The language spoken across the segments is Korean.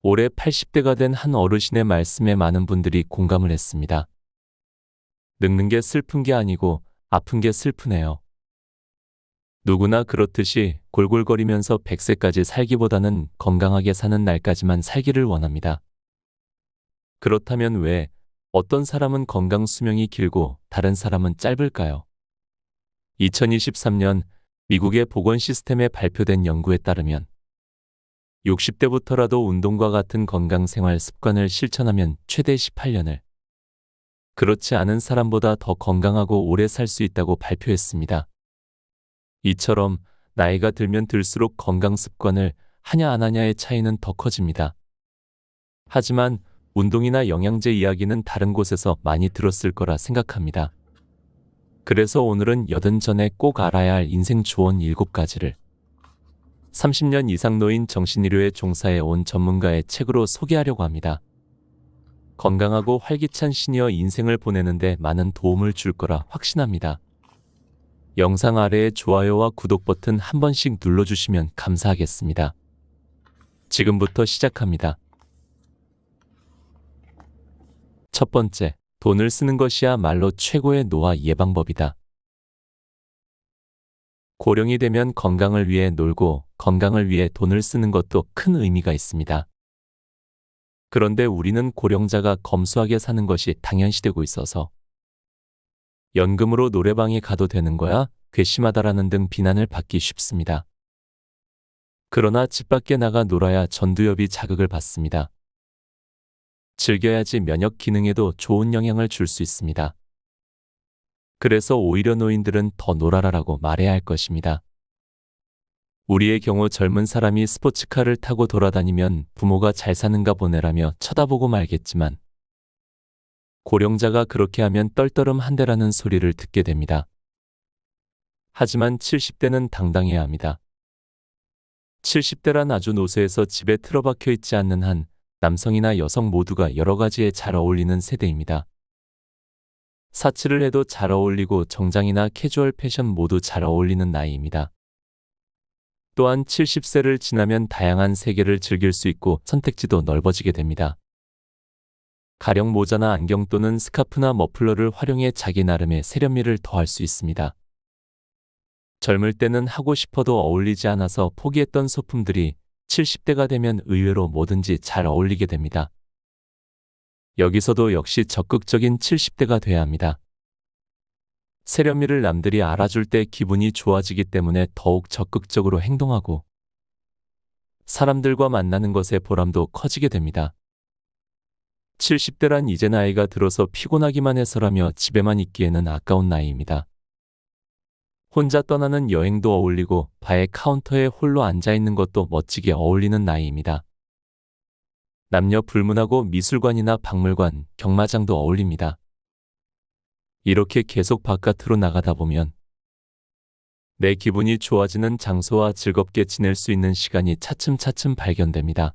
올해 80대가 된 한 어르신의 말씀에 많은 분들이 공감을 했습니다. 늙는 게 슬픈 게 아니고 아픈 게 슬프네요. 누구나 그렇듯이 골골거리면서 100세까지 살기보다는 건강하게 사는 날까지만 살기를 원합니다. 그렇다면 왜 어떤 사람은 건강 수명이 길고 다른 사람은 짧을까요? 2023년 미국의 보건 시스템에 발표된 연구에 따르면 60대부터라도 운동과 같은 건강 생활 습관을 실천하면 최대 18년을, 그렇지 않은 사람보다 더 건강하고 오래 살 수 있다고 발표했습니다. 이처럼 나이가 들면 들수록 건강 습관을 하냐 안 하냐의 차이는 더 커집니다. 하지만 운동이나 영양제 이야기는 다른 곳에서 많이 들었을 거라 생각합니다. 그래서 오늘은 80전에 꼭 알아야 할 인생 조언 7가지를 30년 이상 노인 정신의료에 종사해 온 전문가의 책으로 소개하려고 합니다. 건강하고 활기찬 시니어 인생을 보내는데 많은 도움을 줄 거라 확신합니다. 영상 아래에 좋아요와 구독 버튼 한 번씩 눌러주시면 감사하겠습니다. 지금부터 시작합니다. 첫 번째, 돈을 쓰는 것이야말로 최고의 노화 예방법이다. 고령이 되면 건강을 위해 놀고 건강을 위해 돈을 쓰는 것도 큰 의미가 있습니다. 그런데 우리는 고령자가 검소하게 사는 것이 당연시되고 있어서 연금으로 노래방에 가도 되는 거야? 괘씸하다라는 등 비난을 받기 쉽습니다. 그러나 집 밖에 나가 놀아야 전두엽이 자극을 받습니다. 즐겨야지 면역 기능에도 좋은 영향을 줄 수 있습니다. 그래서 오히려 노인들은 더 놀아라라고 말해야 할 것입니다. 우리의 경우 젊은 사람이 스포츠카를 타고 돌아다니면 부모가 잘 사는가 보네라며 쳐다보고 말겠지만 고령자가 그렇게 하면 떨떠름한데라는 소리를 듣게 됩니다. 하지만 70대는 당당해야 합니다. 70대란 아주 노쇠해서 집에 틀어박혀 있지 않는 한 남성이나 여성 모두가 여러 가지에 잘 어울리는 세대입니다. 사치를 해도 잘 어울리고 정장이나 캐주얼 패션 모두 잘 어울리는 나이입니다. 또한 70세를 지나면 다양한 세계를 즐길 수 있고 선택지도 넓어지게 됩니다. 가령 모자나 안경 또는 스카프나 머플러를 활용해 자기 나름의 세련미를 더할 수 있습니다. 젊을 때는 하고 싶어도 어울리지 않아서 포기했던 소품들이 70대가 되면 의외로 뭐든지 잘 어울리게 됩니다. 여기서도 역시 적극적인 70대가 돼야 합니다. 세련미를 남들이 알아줄 때 기분이 좋아지기 때문에 더욱 적극적으로 행동하고 사람들과 만나는 것에 보람도 커지게 됩니다. 70대란 이제 나이가 들어서 피곤하기만 해서라며 집에만 있기에는 아까운 나이입니다. 혼자 떠나는 여행도 어울리고 바의 카운터에 홀로 앉아있는 것도 멋지게 어울리는 나이입니다. 남녀 불문하고 미술관이나 박물관, 경마장도 어울립니다. 이렇게 계속 바깥으로 나가다 보면 내 기분이 좋아지는 장소와 즐겁게 지낼 수 있는 시간이 차츰차츰 발견됩니다.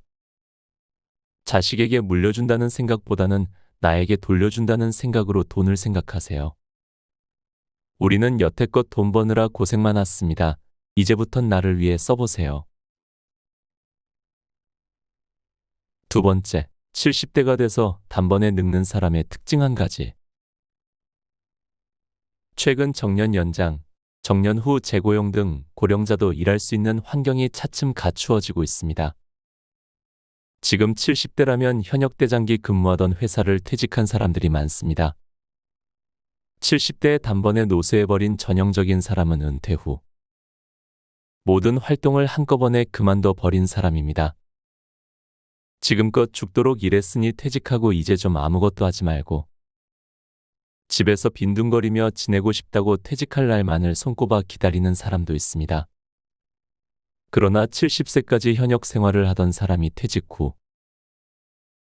자식에게 물려준다는 생각보다는 나에게 돌려준다는 생각으로 돈을 생각하세요. 우리는 여태껏 돈 버느라 고생 많았습니다. 이제부턴 나를 위해 써보세요. 두 번째, 70대가 돼서 단번에 늙는 사람의 특징 한 가지. 최근 정년 연장, 정년 후 재고용 등 고령자도 일할 수 있는 환경이 차츰 갖추어지고 있습니다. 지금 70대라면 현역 대장기 근무하던 회사를 퇴직한 사람들이 많습니다. 70대에 단번에 노쇠해버린 전형적인 사람은 은퇴 후 모든 활동을 한꺼번에 그만둬 버린 사람입니다. 지금껏 죽도록 일했으니 퇴직하고 이제 좀 아무것도 하지 말고 집에서 빈둥거리며 지내고 싶다고 퇴직할 날만을 손꼽아 기다리는 사람도 있습니다. 그러나 70세까지 현역 생활을 하던 사람이 퇴직 후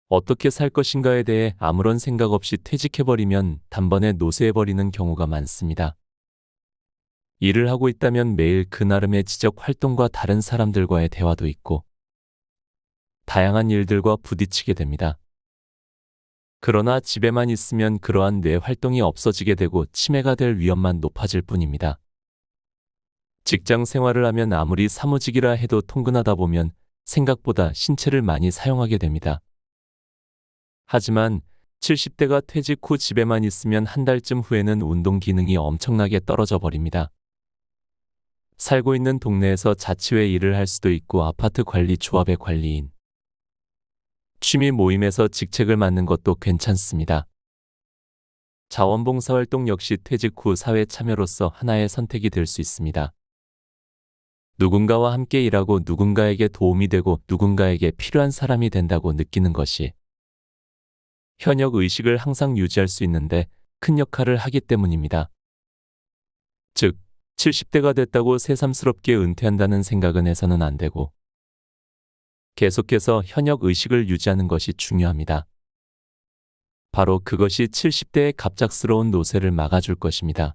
어떻게 살 것인가에 대해 아무런 생각 없이 퇴직해버리면 단번에 노쇠해버리는 경우가 많습니다. 일을 하고 있다면 매일 그 나름의 지적 활동과 다른 사람들과의 대화도 있고 다양한 일들과 부딪히게 됩니다. 그러나 집에만 있으면 그러한 뇌 활동이 없어지게 되고 치매가 될 위험만 높아질 뿐입니다. 직장 생활을 하면 아무리 사무직이라 해도 통근하다 보면 생각보다 신체를 많이 사용하게 됩니다. 하지만 70대가 퇴직 후 집에만 있으면 한 달쯤 후에는 운동 기능이 엄청나게 떨어져 버립니다. 살고 있는 동네에서 자치회 일을 할 수도 있고 아파트 관리 조합의 관리인, 취미 모임에서 직책을 맡는 것도 괜찮습니다. 자원봉사활동 역시 퇴직 후 사회 참여로서 하나의 선택이 될 수 있습니다. 누군가와 함께 일하고 누군가에게 도움이 되고 누군가에게 필요한 사람이 된다고 느끼는 것이 현역 의식을 항상 유지할 수 있는데 큰 역할을 하기 때문입니다. 즉, 70대가 됐다고 새삼스럽게 은퇴한다는 생각은 해서는 안 되고 계속해서 현역 의식을 유지하는 것이 중요합니다. 바로 그것이 70대의 갑작스러운 노쇠를 막아줄 것입니다.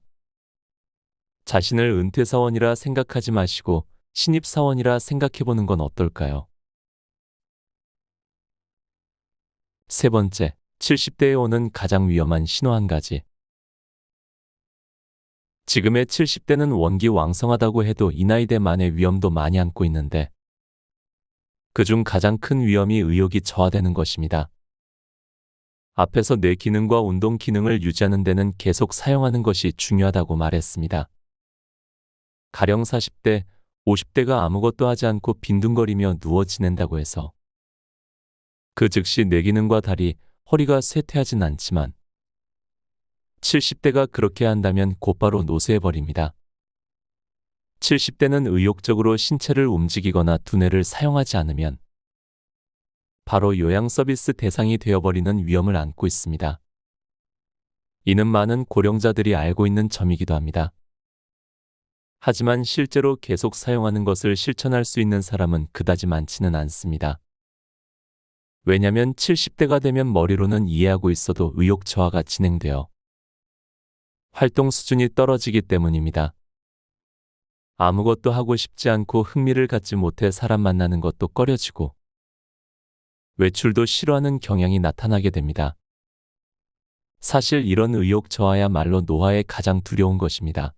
자신을 은퇴사원이라 생각하지 마시고 신입사원이라 생각해보는 건 어떨까요? 세 번째, 70대에 오는 가장 위험한 신호 한 가지. 지금의 70대는 원기왕성하다고 해도 이 나이대만의 위험도 많이 안고 있는데 그중 가장 큰 위험이 의욕이 저하되는 것입니다. 앞에서 뇌 기능과 운동 기능을 유지하는 데는 계속 사용하는 것이 중요하다고 말했습니다. 가령 40대, 50대가 아무것도 하지 않고 빈둥거리며 누워 지낸다고 해서 그 즉시 뇌 기능과 다리, 허리가 쇠퇴하진 않지만 70대가 그렇게 한다면 곧바로 노쇠해버립니다. 70대는 의욕적으로 신체를 움직이거나 두뇌를 사용하지 않으면 바로 요양 서비스 대상이 되어버리는 위험을 안고 있습니다. 이는 많은 고령자들이 알고 있는 점이기도 합니다. 하지만 실제로 계속 사용하는 것을 실천할 수 있는 사람은 그다지 많지는 않습니다. 왜냐하면 70대가 되면 머리로는 이해하고 있어도 의욕 저하가 진행되어 활동 수준이 떨어지기 때문입니다. 아무것도 하고 싶지 않고 흥미를 갖지 못해 사람 만나는 것도 꺼려지고 외출도 싫어하는 경향이 나타나게 됩니다. 사실 이런 의욕 저하야말로 노화의 가장 두려운 것입니다.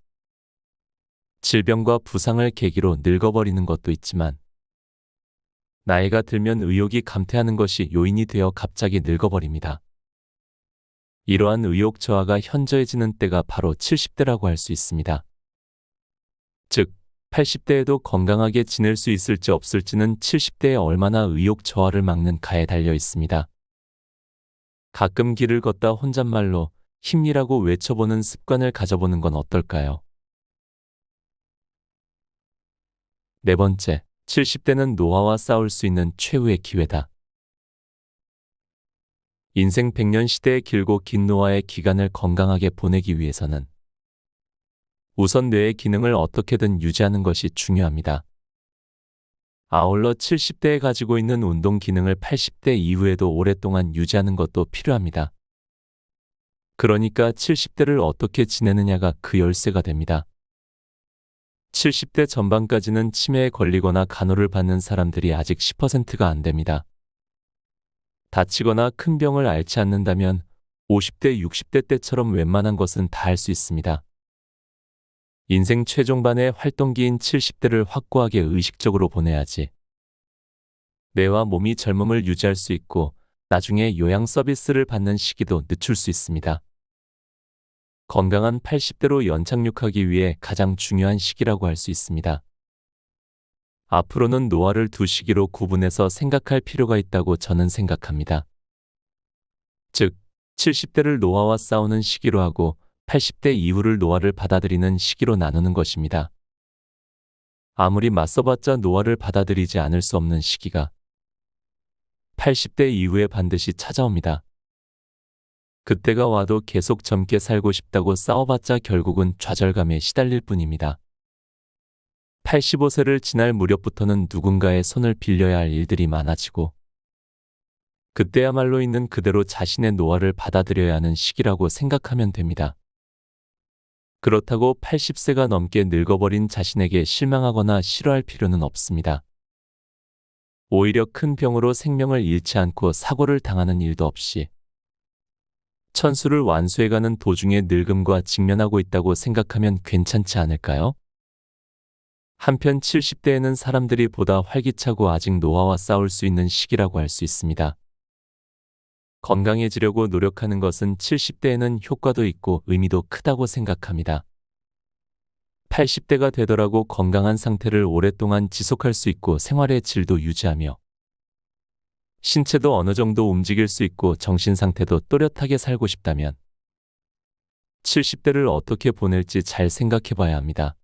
질병과 부상을 계기로 늙어버리는 것도 있지만 나이가 들면 의욕이 감퇴하는 것이 요인이 되어 갑자기 늙어버립니다. 이러한 의욕 저하가 현저해지는 때가 바로 70대라고 할 수 있습니다. 즉, 80대에도 건강하게 지낼 수 있을지 없을지는 70대에 얼마나 의욕 저하를 막는가에 달려 있습니다. 가끔 길을 걷다 혼잣말로 힘이라고 외쳐보는 습관을 가져보는 건 어떨까요? 네 번째, 70대는 노화와 싸울 수 있는 최후의 기회다. 인생 100년 시대의 길고 긴 노화의 기간을 건강하게 보내기 위해서는 우선 뇌의 기능을 어떻게든 유지하는 것이 중요합니다. 아울러 70대에 가지고 있는 운동 기능을 80대 이후에도 오랫동안 유지하는 것도 필요합니다. 그러니까 70대를 어떻게 지내느냐가 그 열쇠가 됩니다. 70대 전반까지는 치매에 걸리거나 간호를 받는 사람들이 아직 10%가 안 됩니다. 다치거나 큰 병을 앓지 않는다면 50대, 60대 때처럼 웬만한 것은 다 할 수 있습니다. 인생 최종반의 활동기인 70대를 확고하게 의식적으로 보내야지 뇌와 몸이 젊음을 유지할 수 있고 나중에 요양 서비스를 받는 시기도 늦출 수 있습니다. 건강한 80대로 연착륙하기 위해 가장 중요한 시기라고 할 수 있습니다. 앞으로는 노화를 두 시기로 구분해서 생각할 필요가 있다고 저는 생각합니다. 즉, 70대를 노화와 싸우는 시기로 하고 80대 이후를 노화를 받아들이는 시기로 나누는 것입니다. 아무리 맞서봤자 노화를 받아들이지 않을 수 없는 시기가 80대 이후에 반드시 찾아옵니다. 그때가 와도 계속 젊게 살고 싶다고 싸워봤자 결국은 좌절감에 시달릴 뿐입니다. 85세를 지날 무렵부터는 누군가의 손을 빌려야 할 일들이 많아지고 그때야말로 있는 그대로 자신의 노화를 받아들여야 하는 시기라고 생각하면 됩니다. 그렇다고 80세가 넘게 늙어버린 자신에게 실망하거나 싫어할 필요는 없습니다. 오히려 큰 병으로 생명을 잃지 않고 사고를 당하는 일도 없이 천수를 완수해가는 도중에 늙음과 직면하고 있다고 생각하면 괜찮지 않을까요? 한편 70대에는 사람들이 보다 활기차고 아직 노화와 싸울 수 있는 시기라고 할 수 있습니다. 건강해지려고 노력하는 것은 70대에는 효과도 있고 의미도 크다고 생각합니다. 80대가 되더라도 건강한 상태를 오랫동안 지속할 수 있고 생활의 질도 유지하며 신체도 어느 정도 움직일 수 있고 정신 상태도 또렷하게 살고 싶다면 70대를 어떻게 보낼지 잘 생각해 봐야 합니다.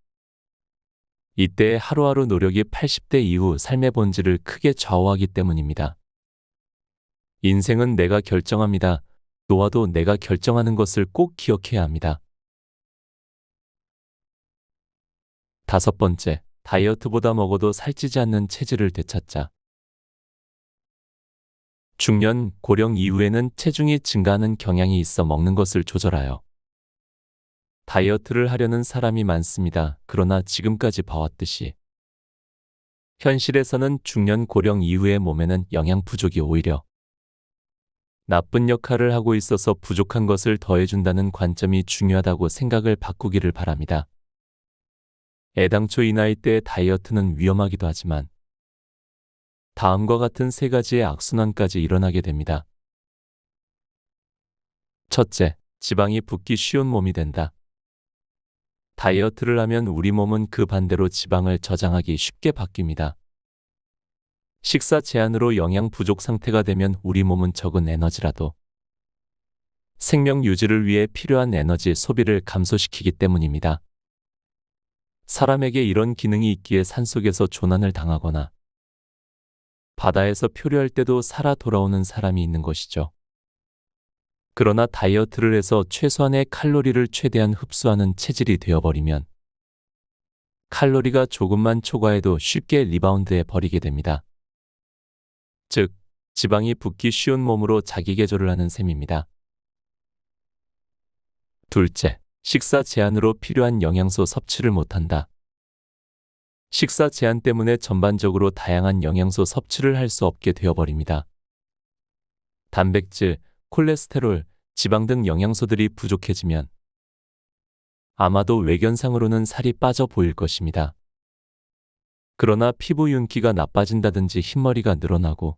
이때의 하루하루 노력이 80대 이후 삶의 본질을 크게 좌우하기 때문입니다. 인생은 내가 결정합니다. 노화도 내가 결정하는 것을 꼭 기억해야 합니다. 5번째, 다이어트보다 먹어도 살찌지 않는 체질을 되찾자. 중년, 고령 이후에는 체중이 증가하는 경향이 있어 먹는 것을 조절하여 다이어트를 하려는 사람이 많습니다. 그러나 지금까지 봐왔듯이 현실에서는 중년, 고령 이후의 몸에는 영양 부족이 오히려 나쁜 역할을 하고 있어서 부족한 것을 더해준다는 관점이 중요하다고 생각을 바꾸기를 바랍니다. 애당초 이 나이 때의 다이어트는 위험하기도 하지만 다음과 같은 3가지의 악순환까지 일어나게 됩니다. 첫째, 지방이 붙기 쉬운 몸이 된다. 다이어트를 하면 우리 몸은 그 반대로 지방을 저장하기 쉽게 바뀝니다. 식사 제한으로 영양 부족 상태가 되면 우리 몸은 적은 에너지라도 생명 유지를 위해 필요한 에너지 소비를 감소시키기 때문입니다. 사람에게 이런 기능이 있기에 산속에서 조난을 당하거나 바다에서 표류할 때도 살아 돌아오는 사람이 있는 것이죠. 그러나 다이어트를 해서 최소한의 칼로리를 최대한 흡수하는 체질이 되어버리면 칼로리가 조금만 초과해도 쉽게 리바운드해 버리게 됩니다. 즉, 지방이 붙기 쉬운 몸으로 자기 개조를 하는 셈입니다. 둘째, 식사 제한으로 필요한 영양소 섭취를 못한다. 식사 제한 때문에 전반적으로 다양한 영양소 섭취를 할 수 없게 되어버립니다. 단백질, 콜레스테롤, 지방 등 영양소들이 부족해지면 아마도 외견상으로는 살이 빠져 보일 것입니다. 그러나 피부 윤기가 나빠진다든지 흰머리가 늘어나고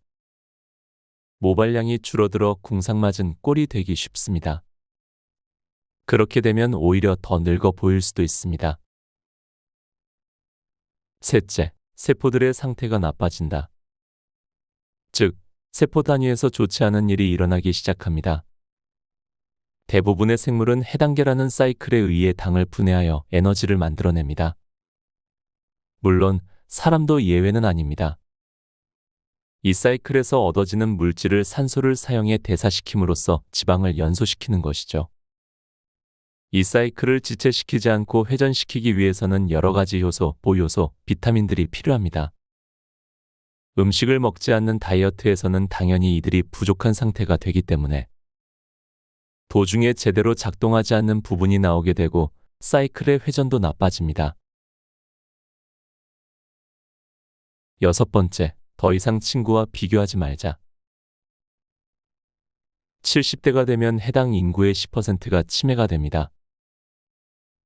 모발량이 줄어들어 궁상맞은 꼴이 되기 쉽습니다. 그렇게 되면 오히려 더 늙어 보일 수도 있습니다. 셋째, 세포들의 상태가 나빠진다. 즉, 세포 단위에서 좋지 않은 일이 일어나기 시작합니다. 대부분의 생물은 해당계라는 사이클에 의해 당을 분해하여 에너지를 만들어냅니다. 물론 사람도 예외는 아닙니다. 이 사이클에서 얻어지는 물질을 산소를 사용해 대사시킴으로써 지방을 연소시키는 것이죠. 이 사이클을 지체시키지 않고 회전시키기 위해서는 여러 가지 효소, 보요소, 비타민들이 필요합니다. 음식을 먹지 않는 다이어트에서는 당연히 이들이 부족한 상태가 되기 때문에 도중에 제대로 작동하지 않는 부분이 나오게 되고 사이클의 회전도 나빠집니다. 6번째, 더 이상 친구와 비교하지 말자. 70대가 되면 해당 인구의 10%가 치매가 됩니다.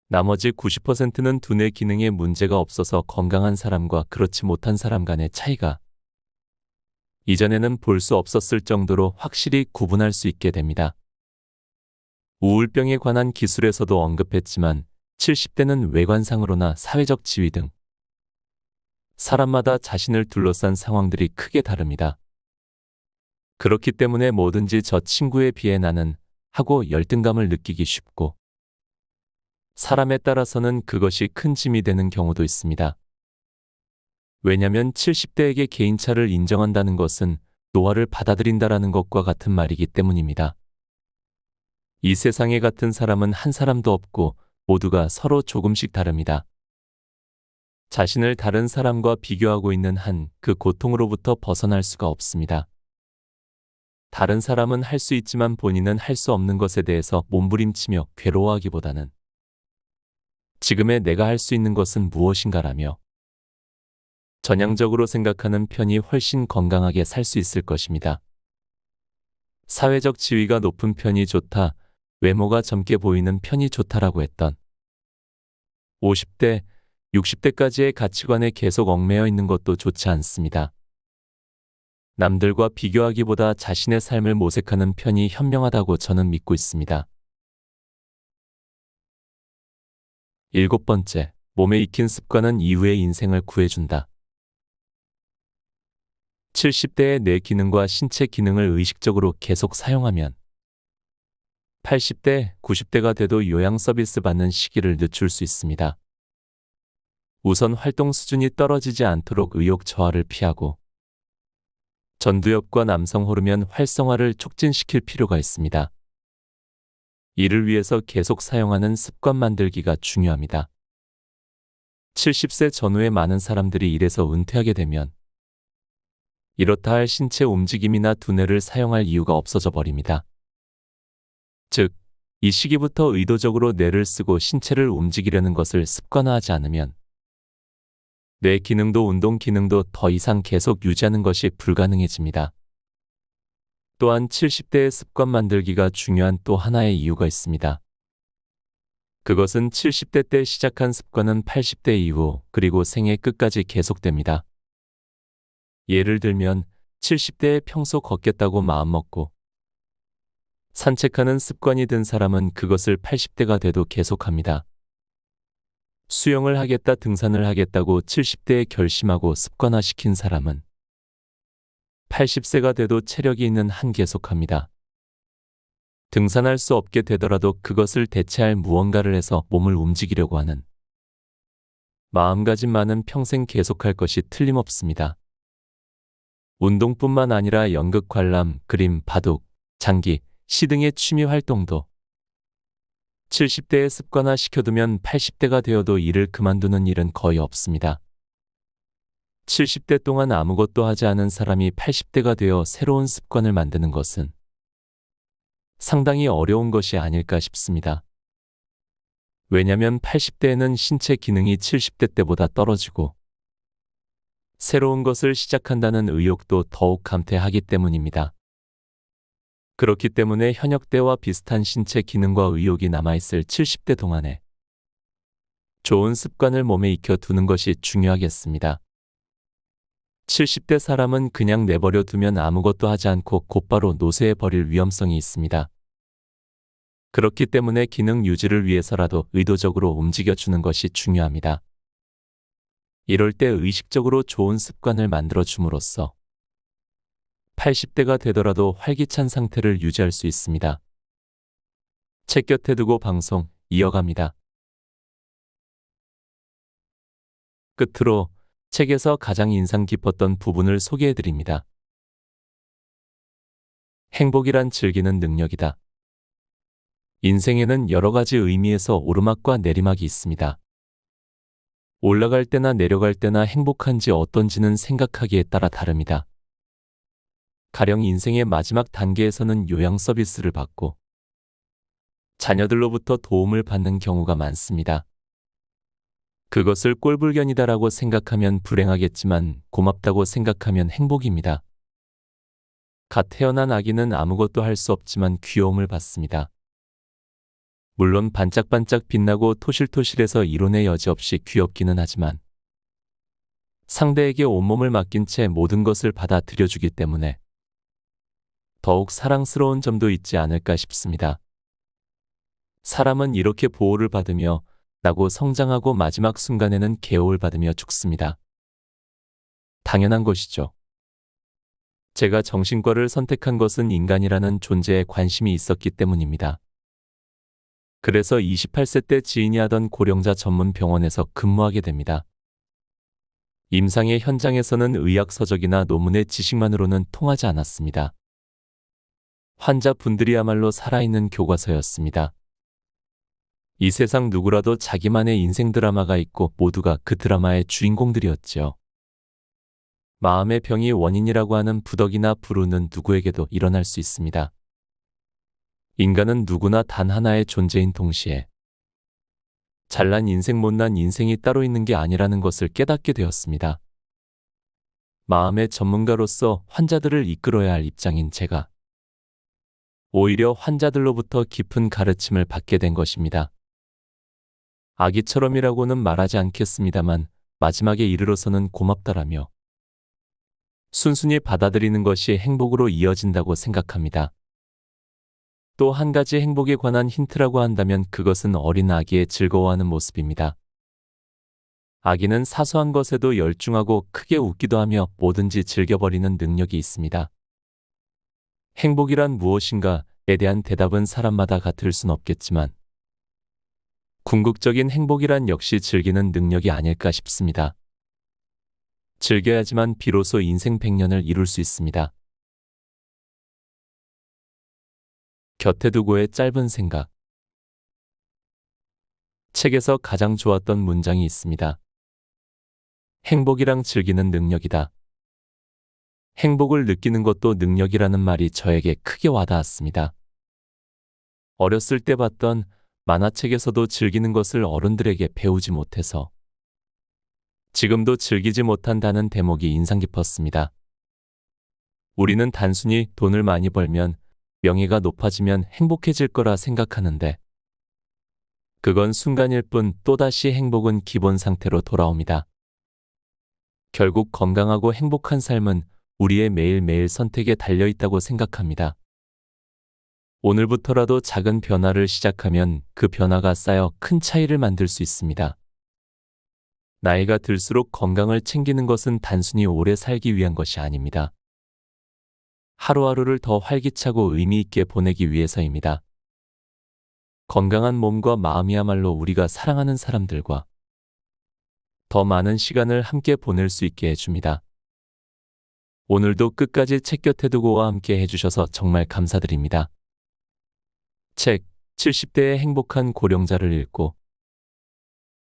나머지 90%는 두뇌 기능에 문제가 없어서 건강한 사람과 그렇지 못한 사람 간의 차이가 이전에는 볼 수 없었을 정도로 확실히 구분할 수 있게 됩니다. 우울병에 관한 기술에서도 언급했지만 70대는 외관상으로나 사회적 지위 등 사람마다 자신을 둘러싼 상황들이 크게 다릅니다. 그렇기 때문에 뭐든지 저 친구에 비해 나는 하고 열등감을 느끼기 쉽고 사람에 따라서는 그것이 큰 짐이 되는 경우도 있습니다. 왜냐하면 70대에게 개인차를 인정한다는 것은 노화를 받아들인다라는 것과 같은 말이기 때문입니다. 이 세상에 같은 사람은 한 사람도 없고 모두가 서로 조금씩 다릅니다. 자신을 다른 사람과 비교하고 있는 한 그 고통으로부터 벗어날 수가 없습니다. 다른 사람은 할 수 있지만 본인은 할 수 없는 것에 대해서 몸부림치며 괴로워하기보다는 지금의 내가 할 수 있는 것은 무엇인가라며 전향적으로 생각하는 편이 훨씬 건강하게 살 수 있을 것입니다. 사회적 지위가 높은 편이 좋다, 외모가 젊게 보이는 편이 좋다라고 했던 50대 60대까지의 가치관에 계속 얽매여 있는 것도 좋지 않습니다. 남들과 비교하기보다 자신의 삶을 모색하는 편이 현명하다고 저는 믿고 있습니다. 7번째, 몸에 익힌 습관은 이후의 인생을 구해준다. 70대의 뇌 기능과 신체 기능을 의식적으로 계속 사용하면 80대, 90대가 돼도 요양 서비스 받는 시기를 늦출 수 있습니다. 우선 활동 수준이 떨어지지 않도록 의욕 저하를 피하고 전두엽과 남성 호르몬 활성화를 촉진시킬 필요가 있습니다. 이를 위해서 계속 사용하는 습관 만들기가 중요합니다. 70세 전후에 많은 사람들이 이래서 은퇴하게 되면 이렇다 할 신체 움직임이나 두뇌를 사용할 이유가 없어져 버립니다. 즉, 이 시기부터 의도적으로 뇌를 쓰고 신체를 움직이려는 것을 습관화하지 않으면 뇌 기능도 운동 기능도 더 이상 계속 유지하는 것이 불가능해집니다. 또한 70대의 습관 만들기가 중요한 또 하나의 이유가 있습니다. 그것은 70대 때 시작한 습관은 80대 이후 그리고 생애 끝까지 계속됩니다. 예를 들면 70대에 평소 걷겠다고 마음먹고 산책하는 습관이 든 사람은 그것을 80대가 돼도 계속합니다. 수영을 하겠다, 등산을 하겠다고 70대에 결심하고 습관화시킨 사람은 80세가 돼도 체력이 있는 한 계속합니다. 등산할 수 없게 되더라도 그것을 대체할 무언가를 해서 몸을 움직이려고 하는 마음가짐만은 평생 계속할 것이 틀림없습니다. 운동뿐만 아니라 연극 관람, 그림, 바둑, 장기, 시 등의 취미 활동도 70대에 습관화 시켜두면 80대가 되어도 일을 그만두는 일은 거의 없습니다. 70대 동안 아무것도 하지 않은 사람이 80대가 되어 새로운 습관을 만드는 것은 상당히 어려운 것이 아닐까 싶습니다. 왜냐하면 80대에는 신체 기능이 70대 때보다 떨어지고 새로운 것을 시작한다는 의욕도 더욱 감퇴하기 때문입니다. 그렇기 때문에 현역 때와 비슷한 신체 기능과 의욕이 남아있을 70대 동안에 좋은 습관을 몸에 익혀두는 것이 중요하겠습니다. 70대 사람은 그냥 내버려 두면 아무것도 하지 않고 곧바로 노쇠해 버릴 위험성이 있습니다. 그렇기 때문에 기능 유지를 위해서라도 의도적으로 움직여주는 것이 중요합니다. 이럴 때 의식적으로 좋은 습관을 만들어 줌으로써 80대가 되더라도 활기찬 상태를 유지할 수 있습니다. 책 곁에 두고 방송 이어갑니다. 끝으로 책에서 가장 인상 깊었던 부분을 소개해드립니다. 행복이란 즐기는 능력이다. 인생에는 여러 가지 의미에서 오르막과 내리막이 있습니다. 올라갈 때나 내려갈 때나 행복한지 어떤지는 생각하기에 따라 다릅니다. 가령 인생의 마지막 단계에서는 요양 서비스를 받고 자녀들로부터 도움을 받는 경우가 많습니다. 그것을 꼴불견이다라고 생각하면 불행하겠지만 고맙다고 생각하면 행복입니다. 갓 태어난 아기는 아무것도 할 수 없지만 귀여움을 받습니다. 물론 반짝반짝 빛나고 토실토실해서 이론의 여지 없이 귀엽기는 하지만 상대에게 온몸을 맡긴 채 모든 것을 받아들여주기 때문에 더욱 사랑스러운 점도 있지 않을까 싶습니다. 사람은 이렇게 보호를 받으며 나고 성장하고 마지막 순간에는 계호를 받으며 죽습니다. 당연한 것이죠. 제가 정신과를 선택한 것은 인간이라는 존재에 관심이 있었기 때문입니다. 그래서 28세 때 지인이 하던 고령자 전문 병원에서 근무하게 됩니다. 임상의 현장에서는 의학서적이나 논문의 지식만으로는 통하지 않았습니다. 환자분들이야말로 살아있는 교과서였습니다. 이 세상 누구라도 자기만의 인생 드라마가 있고 모두가 그 드라마의 주인공들이었지요. 마음의 병이 원인이라고 하는 부덕이나 불운은 누구에게도 일어날 수 있습니다. 인간은 누구나 단 하나의 존재인 동시에 잘난 인생 못난 인생이 따로 있는 게 아니라는 것을 깨닫게 되었습니다. 마음의 전문가로서 환자들을 이끌어야 할 입장인 제가 오히려 환자들로부터 깊은 가르침을 받게 된 것입니다. 아기처럼이라고는 말하지 않겠습니다만 마지막에 이르러서는 고맙다라며 순순히 받아들이는 것이 행복으로 이어진다고 생각합니다. 또 한 가지 행복에 관한 힌트라고 한다면 그것은 어린 아기의 즐거워하는 모습입니다. 아기는 사소한 것에도 열중하고 크게 웃기도 하며 뭐든지 즐겨버리는 능력이 있습니다. 행복이란 무엇인가에 대한 대답은 사람마다 같을 순 없겠지만 궁극적인 행복이란 역시 즐기는 능력이 아닐까 싶습니다. 즐겨야지만 비로소 인생 100년을 이룰 수 있습니다. 곁에 두고의 짧은 생각. 책에서 가장 좋았던 문장이 있습니다. 행복이랑 즐기는 능력이다. 행복을 느끼는 것도 능력이라는 말이 저에게 크게 와닿았습니다. 어렸을 때 봤던 만화책에서도 즐기는 것을 어른들에게 배우지 못해서 지금도 즐기지 못한다는 대목이 인상 깊었습니다. 우리는 단순히 돈을 많이 벌면 명예가 높아지면 행복해질 거라 생각하는데 그건 순간일 뿐 또다시 행복은 기본 상태로 돌아옵니다. 결국 건강하고 행복한 삶은 우리의 매일매일 선택에 달려있다고 생각합니다. 오늘부터라도 작은 변화를 시작하면 그 변화가 쌓여 큰 차이를 만들 수 있습니다. 나이가 들수록 건강을 챙기는 것은 단순히 오래 살기 위한 것이 아닙니다. 하루하루를 더 활기차고 의미 있게 보내기 위해서입니다. 건강한 몸과 마음이야말로 우리가 사랑하는 사람들과 더 많은 시간을 함께 보낼 수 있게 해줍니다. 오늘도 끝까지 책 곁에 두고와 함께 해주셔서 정말 감사드립니다. 책 70대의 행복한 고령자를 읽고